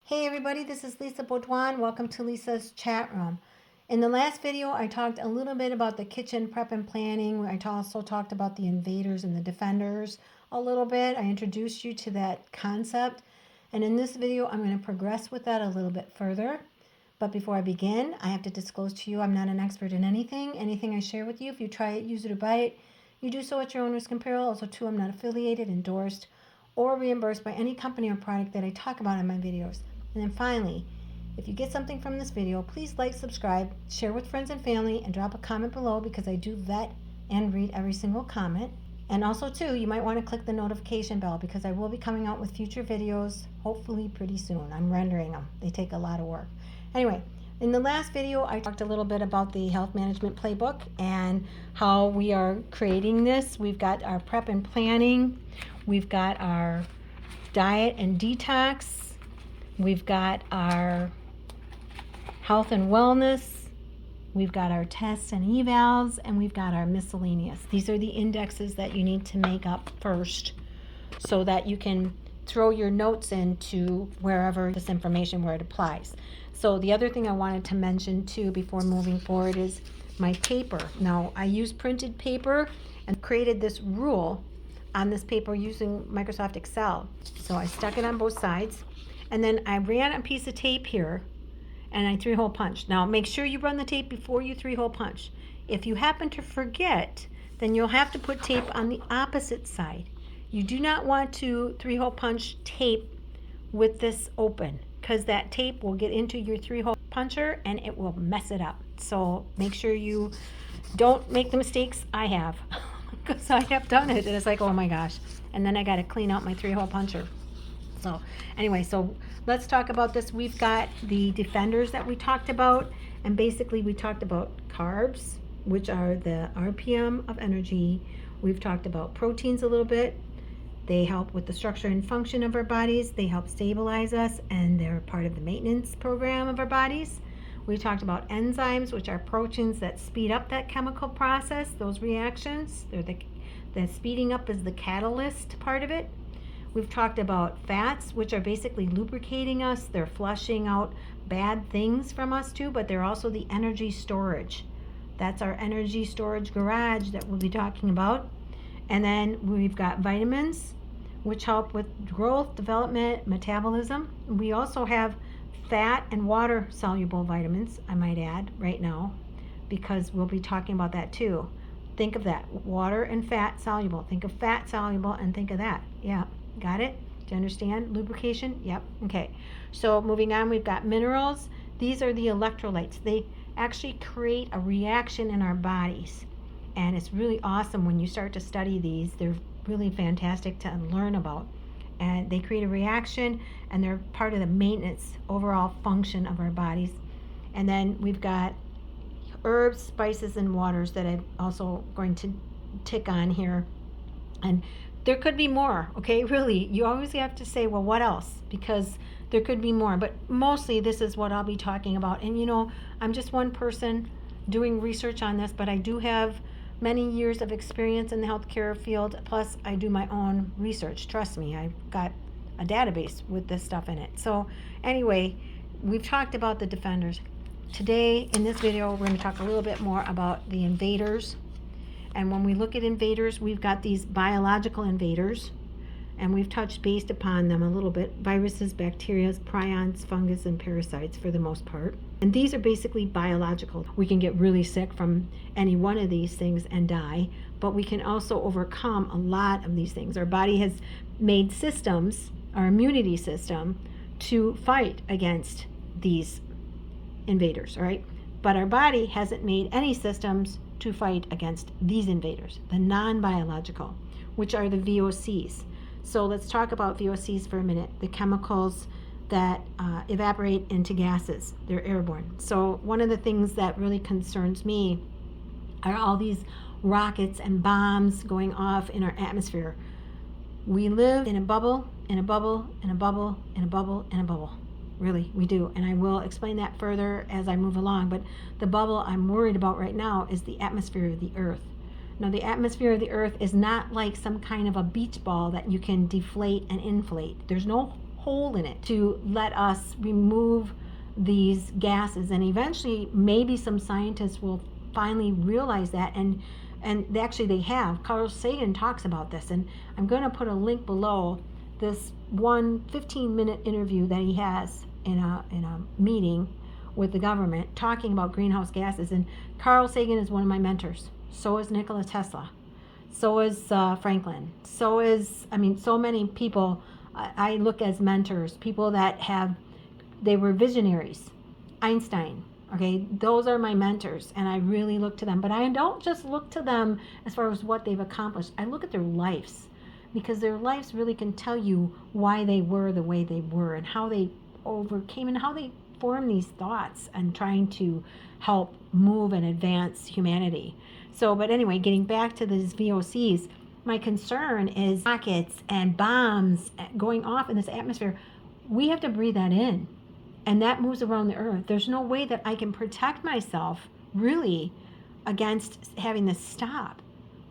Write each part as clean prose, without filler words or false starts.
Hey everybody, this is Lisa Baudouin. Welcome to Lisa's chat room. In the last video, I talked a little bit about the kitchen prep and planning. I also talked about the invaders and the defenders a little bit. I introduced you to that concept. And in this video, I'm going to progress with that a little bit further. But before I begin, I have to disclose to you I'm not an expert in anything. Anything I share with you, if you try it, use it, or buy it, you do so at your own risk and peril. Also, too, I'm not affiliated, endorsed, or reimbursed by any company or product that I talk about in my videos. And then finally, if you get something from this video, please like, subscribe, share with friends and family, and drop a comment below because I do vet and read every single comment. And also too, you might want to click the notification bell because I will be coming out with future videos, hopefully pretty soon. I'm rendering them. They take a lot of work. Anyway, in the last video, I talked a little bit about the health management playbook and how we are creating this. We've got our prep and planning. We've got our diet and detox. We've got our health and wellness, we've got our tests and evals, and we've got our miscellaneous. These are the indexes that you need to make up first so that you can throw your notes into wherever this information, where it applies. So the other thing I wanted to mention too before moving forward is my paper. Now I use printed paper and created this rule on this paper using Microsoft Excel. So I stuck it on both sides. And then I ran a piece of tape here and I 3-hole punched. Now make sure you run the tape before you 3-hole punch. If you happen to forget, then you'll have to put tape on the opposite side. You do not want to 3-hole punch tape with this open because that tape will get into your 3-hole puncher and it will mess it up. So make sure you don't make the mistakes I have because I have done it and it's like, oh my gosh. And then I got to clean out my 3-hole puncher. So anyway, so let's talk about this. We've got the defenders that we talked about, and basically we talked about carbs, which are the RPM of energy. We've talked about proteins a little bit. They help with the structure and function of our bodies. They help stabilize us, and they're part of the maintenance program of our bodies. We talked about enzymes, which are proteins that speed up that chemical process, those reactions. They're the speeding up is the catalyst part of it. We've talked about fats, which are basically lubricating us. They're flushing out bad things from us too, but they're also the energy storage. That's our energy storage garage that we'll be talking about. And then we've got vitamins, which help with growth, development, metabolism. We also have fat and water soluble vitamins, I might add right now, because we'll be talking about that too. Think of that, water and fat soluble. Think of fat soluble and think of that. Yeah. Got it? Do you understand? Lubrication? Yep. Okay. So moving on, we've got minerals. These are the electrolytes. They actually create a reaction in our bodies. And it's really awesome when you start to study these. They're really fantastic to learn about. And they create a reaction and they're part of the maintenance overall function of our bodies. And then we've got herbs, spices, and waters that I'm also going to tick on here. And there could be more, okay? Really, you always have to say, well, what else? Because there could be more, but mostly this is what I'll be talking about. And you know, I'm just one person doing research on this, but I do have many years of experience in the healthcare field. Plus, I do my own research. Trust me, I've got a database with this stuff in it. So anyway, we've talked about the defenders. Today, in this video, we're going to talk a little bit more about the invaders. And when we look at invaders, we've got these biological invaders, and we've touched base upon them a little bit. Viruses, bacteria, prions, fungus, and parasites for the most part. And these are basically biological. We can get really sick from any one of these things and die, but we can also overcome a lot of these things. Our body has made systems, our immunity system, to fight against these invaders, all right? But our body hasn't made any systems to fight against these invaders, the non-biological, which are the VOCs. So let's talk about VOCs for a minute, the chemicals that evaporate into gases. They're airborne. So one of the things that really concerns me are all these rockets and bombs going off in our atmosphere. We live in a bubble, in a bubble, in a bubble, in a bubble, in a bubble. Really, we do. And I will explain that further as I move along. But the bubble I'm worried about right now is the atmosphere of the Earth. Now, the atmosphere of the Earth is not like some kind of a beach ball that you can deflate and inflate. There's no hole in it to let us remove these gases. And eventually, maybe some scientists will finally realize that, and actually they have. Carl Sagan talks about this, and I'm going to put a link below this one 15-minute interview that he has in a meeting with the government talking about greenhouse gases. And Carl Sagan is one of my mentors. So is Nikola Tesla. So is Franklin. So is, so many people I look as mentors, people that they were visionaries. Einstein, okay, those are my mentors, and I really look to them. But I don't just look to them as far as what they've accomplished. I look at their lives, because their lives really can tell you why they were the way they were, and how they overcame, and how they formed these thoughts and trying to help move and advance humanity. So, but anyway, getting back to these VOCs, my concern is rockets and bombs going off in this atmosphere. We have to breathe that in, and that moves around the earth. There's no way that I can protect myself really against having this stop,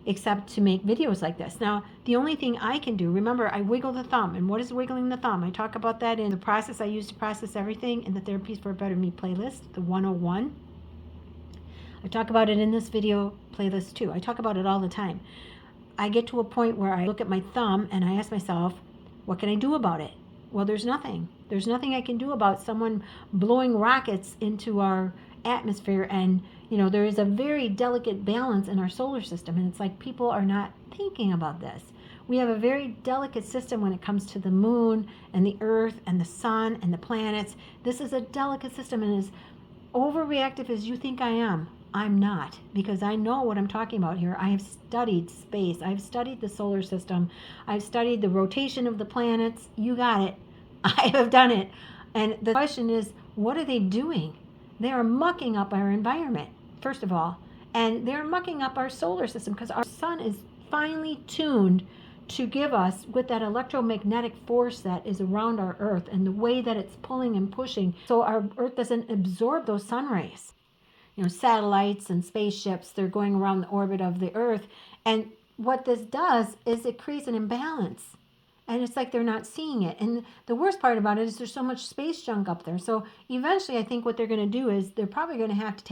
except to make videos like this. Now, the only thing I can do, remember, I wiggle the thumb. And what is wiggling the thumb? I talk about that in the process I use to process everything in the Therapies for a Better Me playlist, the 101. I talk about it in this video playlist too. I talk about it all the time. I get to a point where I look at my thumb and I ask myself, what can I do about it? Well, there's nothing. There's nothing I can do about someone blowing rockets into our atmosphere. And, there is a very delicate balance in our solar system. And it's like people are not thinking about this. We have a very delicate system when it comes to the moon and the earth and the sun and the planets. This is a delicate system, and as overreactive as you think I am, I'm not, because I know what I'm talking about here. I have studied space. I've studied the solar system. I've studied the rotation of the planets. You got it. I have done it. And the question is, what are they doing? They are mucking up our environment, first of all. And they're mucking up our solar system, because our sun is finely tuned to give us, with that electromagnetic force that is around our earth and the way that it's pulling and pushing, so our earth doesn't absorb those sun rays. Satellites and spaceships, they're going around the orbit of the earth. And what this does is it creates an imbalance. And it's like they're not seeing it. And the worst part about it is there's so much space junk up there. So eventually I think what they're going to do is they're probably going to have to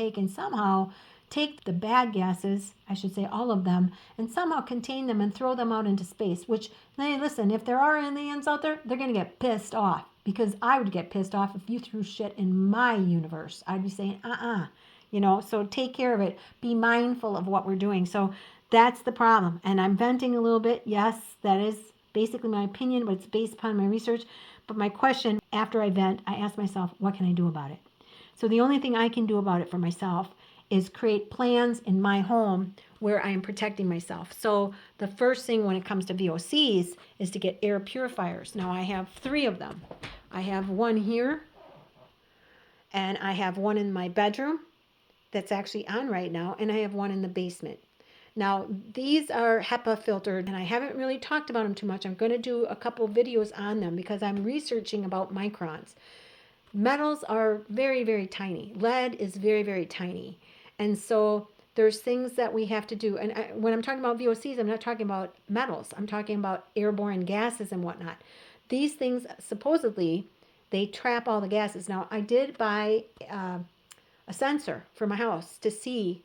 take the bad gases, I should say all of them, and somehow contain them and throw them out into space. Which, hey, listen, if there are aliens out there, they're going to get pissed off. Because I would get pissed off if you threw shit in my universe. I'd be saying, so take care of it. Be mindful of what we're doing. So that's the problem. And I'm venting a little bit. Yes, that is basically my opinion, but it's based upon my research. But my question, after I vent, I ask myself, what can I do about it? So the only thing I can do about it for myself is create plans in my home where I am protecting myself. So the first thing when it comes to VOCs is to get air purifiers. Now I have 3 of them. I have one here, and I have one in my bedroom that's actually on right now, and I have one in the basement. Now, these are HEPA filtered, and I haven't really talked about them too much. I'm going to do a couple videos on them because I'm researching about microns. Metals are very, very tiny. Lead is very, very tiny. And so there's things that we have to do. And when I'm talking about VOCs, I'm not talking about metals. I'm talking about airborne gases and whatnot. These things, supposedly, they trap all the gases. Now, I did buy a sensor for my house to see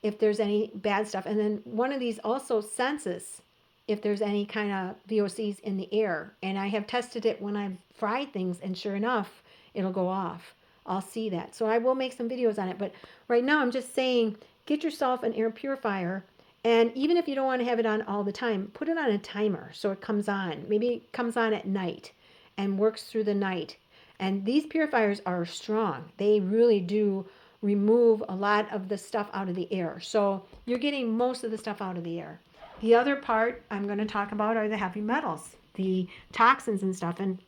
if there's any bad stuff. And then one of these also senses if there's any kind of VOCs in the air. And I have tested it when I've fried things, and sure enough, it'll go off. I'll see that. So I will make some videos on it. But right now I'm just saying, get yourself an air purifier. And even if you don't want to have it on all the time, put it on a timer so it comes on. Maybe it comes on at night and works through the night. And these purifiers are strong. They really do remove a lot of the stuff out of the air. So you're getting most of the stuff out of the air. The other part I'm going to talk about are the heavy metals, the toxins and stuff. And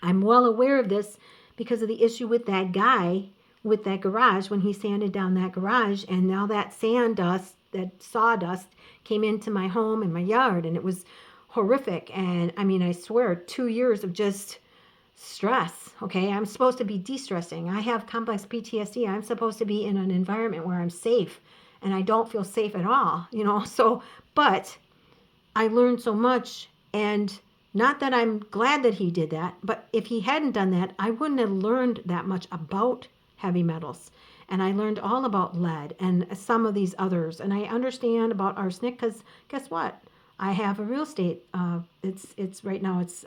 I'm well aware of this because of the issue with that guy with that garage when he sanded down that garage. And now that sand dust, that sawdust came into my home and my yard, and it was horrific. And I swear 2 years of just stress. Okay, I'm supposed to be de-stressing. I have complex PTSD. I'm supposed to be in an environment where I'm safe, and I don't feel safe at all, So, but I learned so much, and Not that I'm glad that he did that, but if he hadn't done that, I wouldn't have learned that much about heavy metals. And I learned all about lead and some of these others. And I understand about arsenic because guess what? I have a real estate. It's right now it's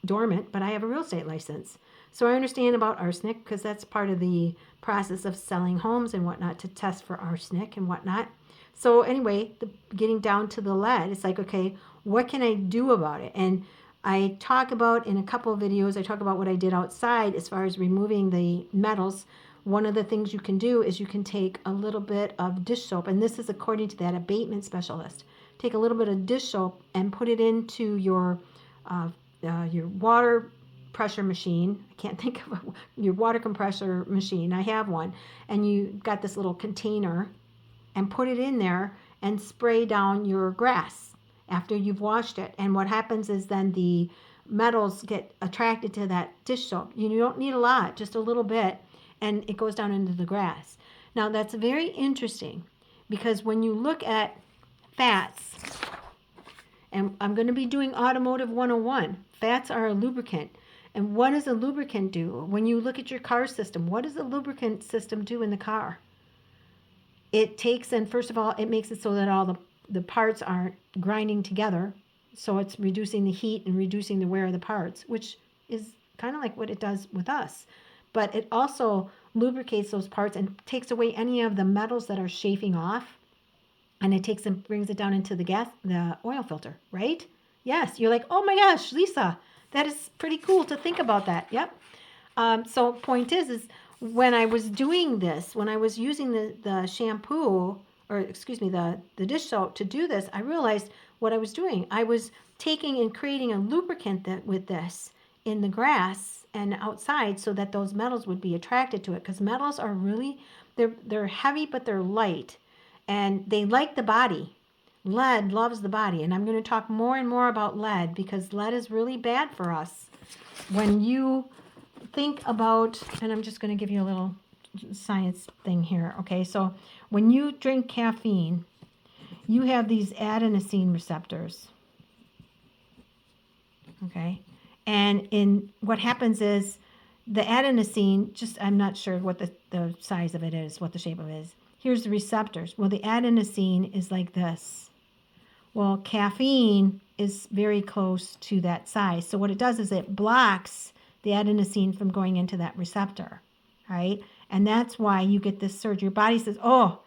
dormant, but I have a real estate license. So I understand about arsenic because that's part of the process of selling homes and whatnot to test for arsenic and whatnot. So anyway, getting down to the lead, it's like, okay, what can I do about it? And I talk about in a couple of videos, I talk about what I did outside as far as removing the metals. One of the things you can do is you can take a little bit of dish soap, and this is according to that abatement specialist. Take a little bit of dish soap and put it into your water pressure machine. I can't think of your water compressor machine. I have one. And you got this little container and put it in there and spray down your grass after you've washed it. And what happens is then the metals get attracted to that dish soap. You don't need a lot, just a little bit, and it goes down into the grass. Now that's very interesting because when you look at fats, and I'm going to be doing Automotive 101, fats are a lubricant. And what does a lubricant do? When you look at your car system, what does a lubricant system do in the car? It takes, and first of all, it makes it so that all the parts aren't grinding together. So it's reducing the heat and reducing the wear of the parts, which is kind of like what it does with us. But it also lubricates those parts and takes away any of the metals that are chafing off. And it takes and brings it down into the oil filter, right? Yes, you're like, oh my gosh, Lisa, that is pretty cool to think about that. Yep. So point is when I was doing this, when I was using the shampoo, or excuse me, the dish soap to do this, I realized what I was doing. I was taking and creating a lubricant with this in the grass and outside so that those metals would be attracted to it, because metals are really, they're heavy, but they're light. And they like the body. Lead loves the body. And I'm going to talk more and more about lead because lead is really bad for us. When you think about, and I'm just going to give you a little science thing here. Okay, so when you drink caffeine, you have these adenosine receptors. Okay, and what happens is the adenosine, I'm not sure what the size of it is, what the shape of it is. Here's the receptors. Well, the adenosine is like this. Well, caffeine is very close to that size. So what it does is it blocks the adenosine from going into that receptor, right? And that's why you get this surge. Your body says, oh,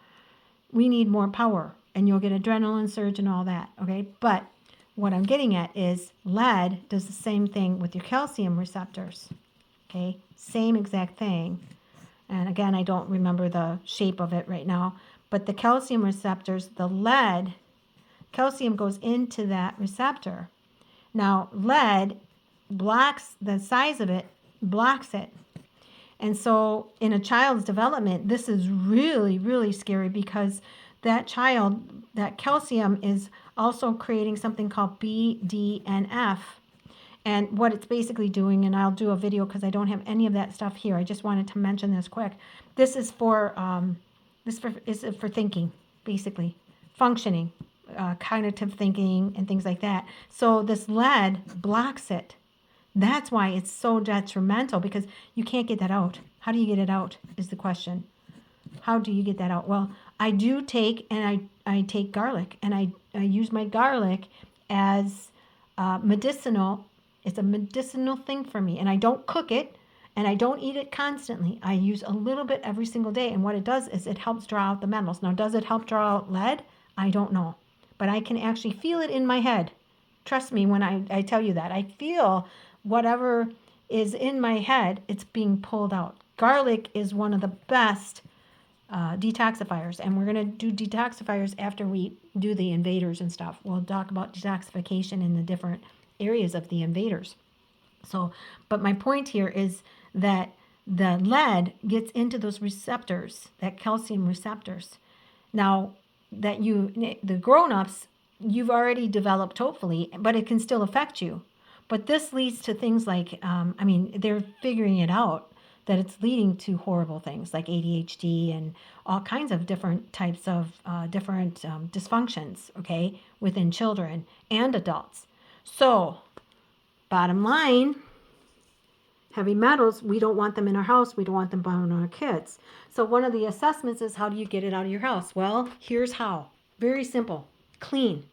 we need more power. And you'll get adrenaline surge and all that, okay? But what I'm getting at is lead does the same thing with your calcium receptors, okay? Same exact thing. And again, I don't remember the shape of it right now, but the calcium receptors, the lead, calcium goes into that receptor. Now, lead blocks, the size of it blocks it. And so in a child's development, this is really, really scary because that child, that calcium is also creating something called BDNF. And what it's basically doing, and I'll do a video because I don't have any of that stuff here. I just wanted to mention this quick. This is for thinking, basically, functioning, cognitive thinking, and things like that. So this lead blocks it. That's why it's so detrimental because you can't get that out. How do you get it out is the question. How do you get that out? Well, I do take, and I take garlic, and I use my garlic as medicinal. It's a medicinal thing for me, and I don't cook it, and I don't eat it constantly. I use a little bit every single day, and what it does is it helps draw out the metals. Now, does it help draw out lead? I don't know, but I can actually feel it in my head. Trust me when I tell you that. I feel whatever is in my head, it's being pulled out. Garlic is one of the best detoxifiers, and we're going to do detoxifiers after we do the invaders and stuff. We'll talk about detoxification in the different areas of the invaders. So, but my point here is that the lead gets into those receptors, that calcium receptors. Now, that the grown-ups, you've already developed, hopefully, but it can still affect you. But this leads to things like, they're figuring it out, that it's leading to horrible things like ADHD and all kinds of different types of dysfunctions, okay, within children and adults. So Bottom line, heavy metals, we don't want them in our house. We don't want them on our kids. So one of the assessments is, how do you get it out of your house? Well, here's how. Very simple. Clean.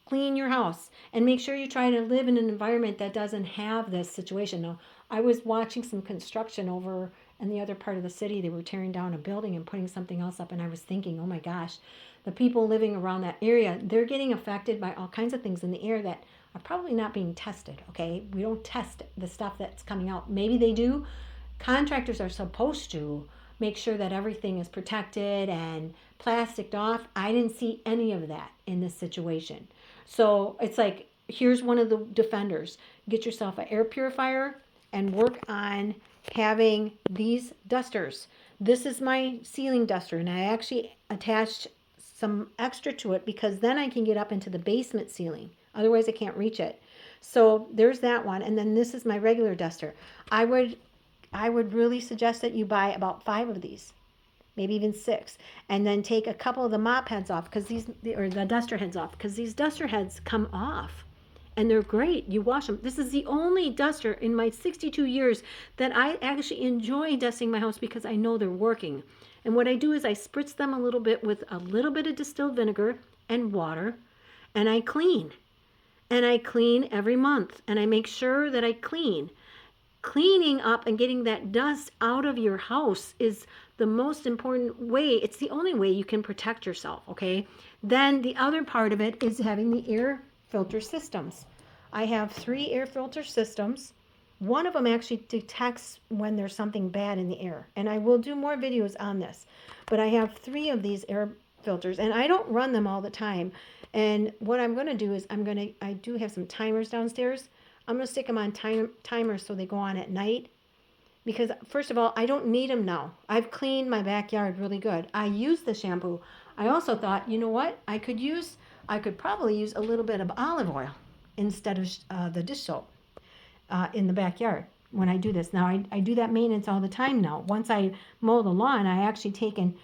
Clean your house and make sure you try to live in an environment that doesn't have this situation. Now, I was watching some construction over in the other part of the city. They were tearing down a building and putting something else up, and I was thinking, oh my gosh, the people living around that area, they're getting affected by all kinds of things in the air that are probably not being tested, okay? We don't test the stuff that's coming out. Maybe they do. Contractors are supposed to make sure that everything is protected and plasticed off. I didn't see any of that in this situation. So it's like, here's one of the defenders. Get yourself an air purifier and work on having these dusters. This is my ceiling duster, and I actually attached some extra to it because then I can get up into the basement ceiling. Otherwise, I can't reach it. So there's that one. And then this is my regular duster. I would really suggest that you buy about 5 of these, maybe even 6, and then take a couple of the mop heads off, or the duster heads off, because these duster heads come off and they're great. You wash them. This is the only duster in my 62 years that I actually enjoy dusting my house because I know they're working. And what I do is I spritz them a little bit with a little bit of distilled vinegar and water, and I clean. And I clean every month, and I make sure that I clean. Cleaning up and getting that dust out of your house is the most important way. It's the only way you can protect yourself, okay? Then the other part of it is having the air filter systems. I have 3 air filter systems. One of them actually detects when there's something bad in the air, and I will do more videos on this. But I have 3 of these air filters, and I don't run them all the time. And what I'm going to do is I do have some timers downstairs. I'm going to stick them on timers so they go on at night. Because first of all, I don't need them now. I've cleaned my backyard really good. I use the shampoo. I also thought, you know what? I could probably use a little bit of olive oil instead of the dish soap in the backyard when I do this. Now, I do that maintenance all the time now. Once I mow the lawn, I actually take and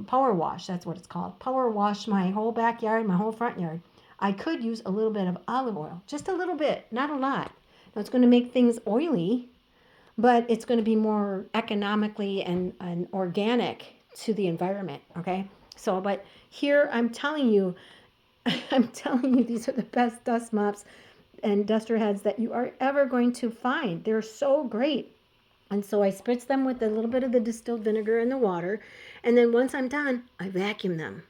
power wash, that's what it's called. Power wash my whole backyard, my whole front yard. I could use a little bit of olive oil, just a little bit, not a lot. Now, it's going to make things oily, but it's going to be more economically and organic to the environment, okay? So, but here I'm telling you these are the best dust mops and duster heads that you are ever going to find. They're so great. And so I spritz them with a little bit of the distilled vinegar and the water. And then once I'm done, I vacuum them.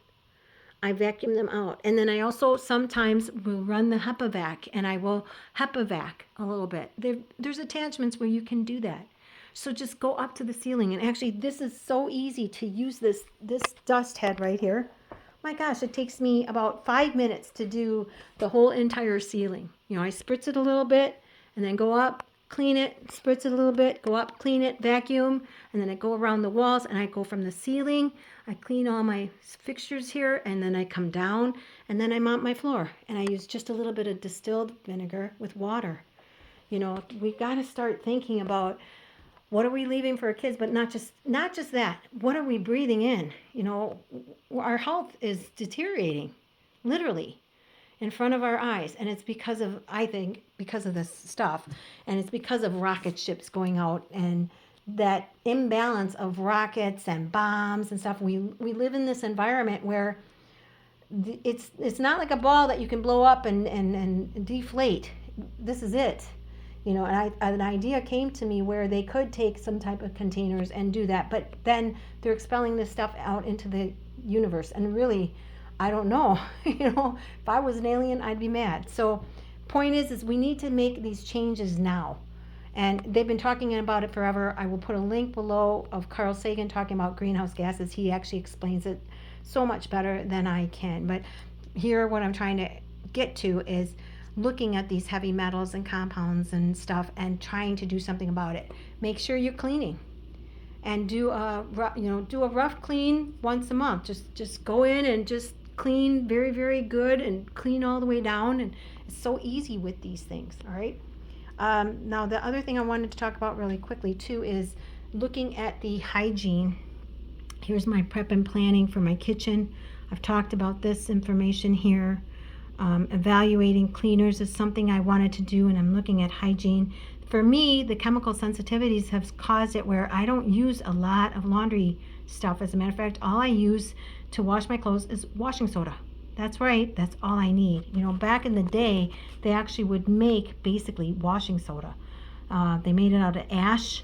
I vacuum them out. And then I also sometimes will run the HEPA-vac, and I will HEPA-vac a little bit. There's attachments where you can do that. So just go up to the ceiling. And actually, this is so easy to use this dust head right here. My gosh, it takes me about 5 minutes to do the whole entire ceiling. You know, I spritz it a little bit and then go up, clean it, spritz it a little bit, go up, clean it, vacuum, and then I go around the walls, and I go from the ceiling, I clean all my fixtures here, and then I come down, and then I mop my floor, and I use just a little bit of distilled vinegar with water. You know, we've got to start thinking about what are we leaving for our kids, but not just that. What are we breathing in? You know, our health is deteriorating, literally, in front of our eyes. And it's because of, I think, because of this stuff. And it's because of rocket ships going out and that imbalance of rockets and bombs and stuff. We live in this environment where it's not like a ball that you can blow up and deflate. This is it. You know, and an idea came to me where they could take some type of containers and do that. But then they're expelling this stuff out into the universe. And really, I don't know. You know, if I was an alien, I'd be mad. So point is we need to make these changes now. And they've been talking about it forever. I will put a link below of Carl Sagan talking about greenhouse gases. He actually explains it so much better than I can. But here, what I'm trying to get to is looking at these heavy metals and compounds and stuff and trying to do something about it. Make sure you're cleaning. And do a rough clean once a month. Just go in and just clean very, very good and clean all the way down. And it's so easy with these things, all right? Now, the other thing I wanted to talk about really quickly, too, is looking at the hygiene. Here's my prep and planning for my kitchen. I've talked about this information here. Evaluating cleaners is something I wanted to do, and I'm looking at hygiene. For me, the chemical sensitivities have caused it where I don't use a lot of laundry stuff. As a matter of fact, all I use to wash my clothes is washing soda. That's right, that's all I need. You know, back in the day, they actually would make basically washing soda. They made it out of ash,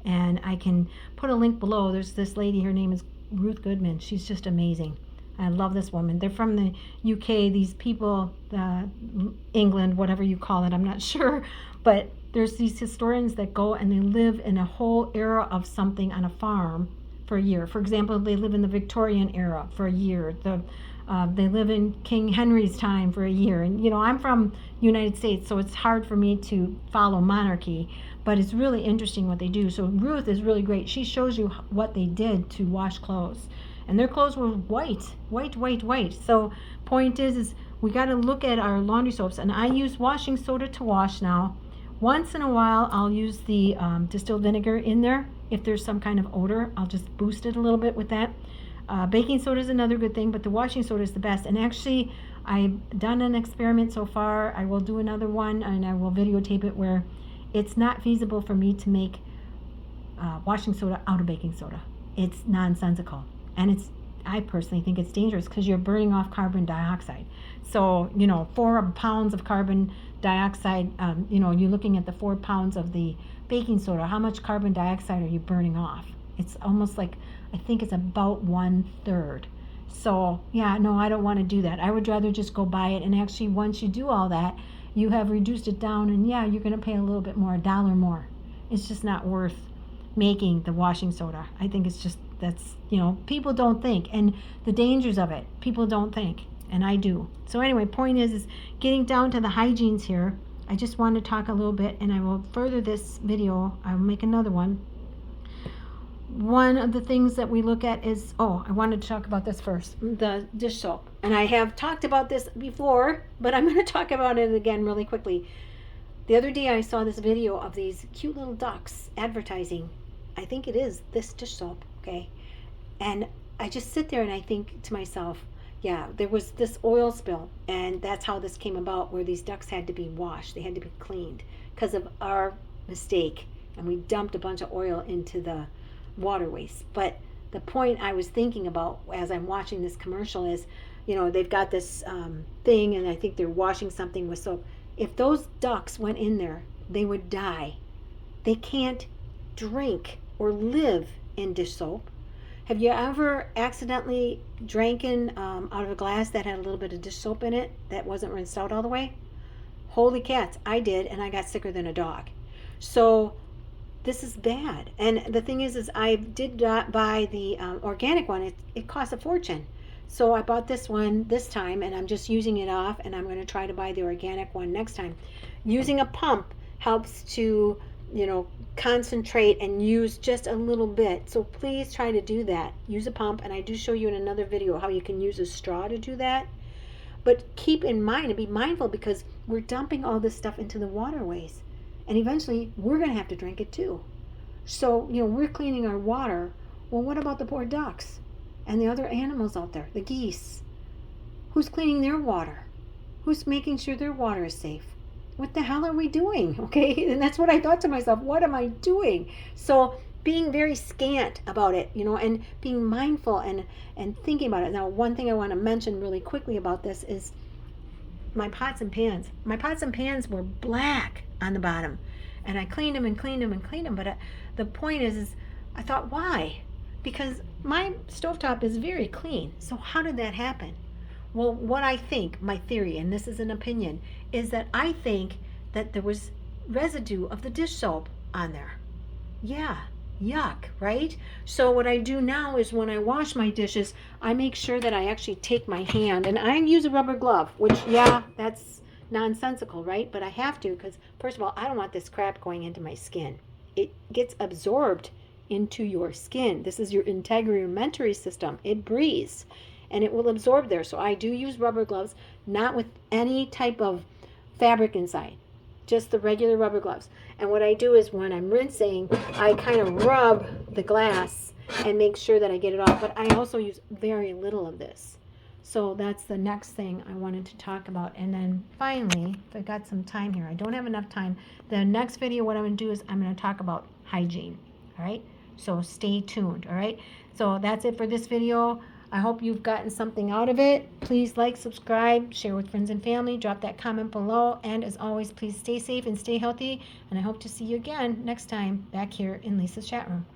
and I can put a link below. There's this lady, her name is Ruth Goodman. She's just amazing. I love this woman. They're from the UK, these people, England, whatever you call it, I'm not sure. But there's these historians that go and they live in a whole era of something on a farm for a year. For example, they live in the Victorian era for a year. They live in King Henry's time for a year. And, you know, I'm from United States, so it's hard for me to follow monarchy. But it's really interesting what they do. So Ruth is really great. She shows you what they did to wash clothes. And their clothes were white. So point is we got to look at our laundry soaps. And I use washing soda to wash now. Once in a while, I'll use the distilled vinegar in there. If there's some kind of odor, I'll just boost it a little bit with that. Baking soda is another good thing, but the washing soda is the best. And actually, I've done an experiment so far. I will do another one, and I will videotape it, where it's not feasible for me to make washing soda out of baking soda. It's nonsensical. And I personally think it's dangerous because you're burning off carbon dioxide. So, you know, 4 pounds of carbon dioxide, you know, you're looking at the 4 pounds of the baking soda. How much carbon dioxide are you burning off? It's almost like, I think it's about 1/3. So, yeah, no, I don't want to do that. I would rather just go buy it. And actually, once you do all that, you have reduced it down. And yeah, you're going to pay a little bit more, $1 more. It's just not worth making the washing soda. I think it's just, that's, you know, people don't think. And the dangers of it, people don't think. And I do. So anyway, point is getting down to the hygienes here. I just want to talk a little bit, and I will further this video. I will make another one. One of the things that we look at is, I wanted to talk about this first, the dish soap. And I have talked about this before, but I'm going to talk about it again really quickly. The other day I saw this video of these cute little ducks advertising. I think it is this dish soap, okay? And I just sit there and I think to myself, yeah, there was this oil spill, and that's how this came about, where these ducks had to be washed. They had to be cleaned because of our mistake, and we dumped a bunch of oil into the waterways. But the point I was thinking about as I'm watching this commercial is, you know, they've got this thing, and I think they're washing something with soap. If those ducks went in there, they would die. They can't drink or live in dish soap. Have you ever accidentally drank out of a glass that had a little bit of dish soap in it that wasn't rinsed out all the way? Holy cats, I did, and I got sicker than a dog. So this is bad. And the thing is I did not buy the organic one. It cost a fortune. So I bought this one this time, and I'm just using it off, and I'm going to try to buy the organic one next time. Using a pump helps to, you know, concentrate and use just a little bit. So please try to do that. Use a pump, and I do show you in another video how you can use a straw to do that. But keep in mind and be mindful, because we're dumping all this stuff into the waterways, and eventually we're going to have to drink it too. So, you know, we're cleaning our water. Well, what about the poor ducks and the other animals out there, the geese? Who's cleaning their water? Who's making sure their water is safe? What the hell are we doing? Okay, and that's what I thought to myself. What am I doing? So being very scant about it, you know, and being mindful and thinking about it. Now, one thing I want to mention really quickly about this is my pots and pans. My pots and pans were black on the bottom, and I cleaned them and cleaned them and cleaned them. But the point is I thought, why? Because my stovetop is very clean. So how did that happen? Well, what I think, my theory, and this is an opinion, is that I think that there was residue of the dish soap on there. Yeah, yuck, right? So what I do now is when I wash my dishes, I make sure that I actually take my hand, and I use a rubber glove, which, yeah, that's nonsensical, right? But I have to, because first of all, I don't want this crap going into my skin. It gets absorbed into your skin. This is your integumentary system. It breathes, and it will absorb there. So I do use rubber gloves, not with any type of fabric inside, just the regular rubber gloves. And what I do is when I'm rinsing, I kind of rub the glass and make sure that I get it off. But I also use very little of this. So that's the next thing I wanted to talk about. And then finally, if I got some time here, I don't have enough time. The next video, what I'm going to do is I'm going to talk about hygiene. All right. So stay tuned. All right. So that's it for this video. I hope you've gotten something out of it. Please like, subscribe, share with friends and family, drop that comment below. And as always, please stay safe and stay healthy. And I hope to see you again next time back here in Lisa's chat room.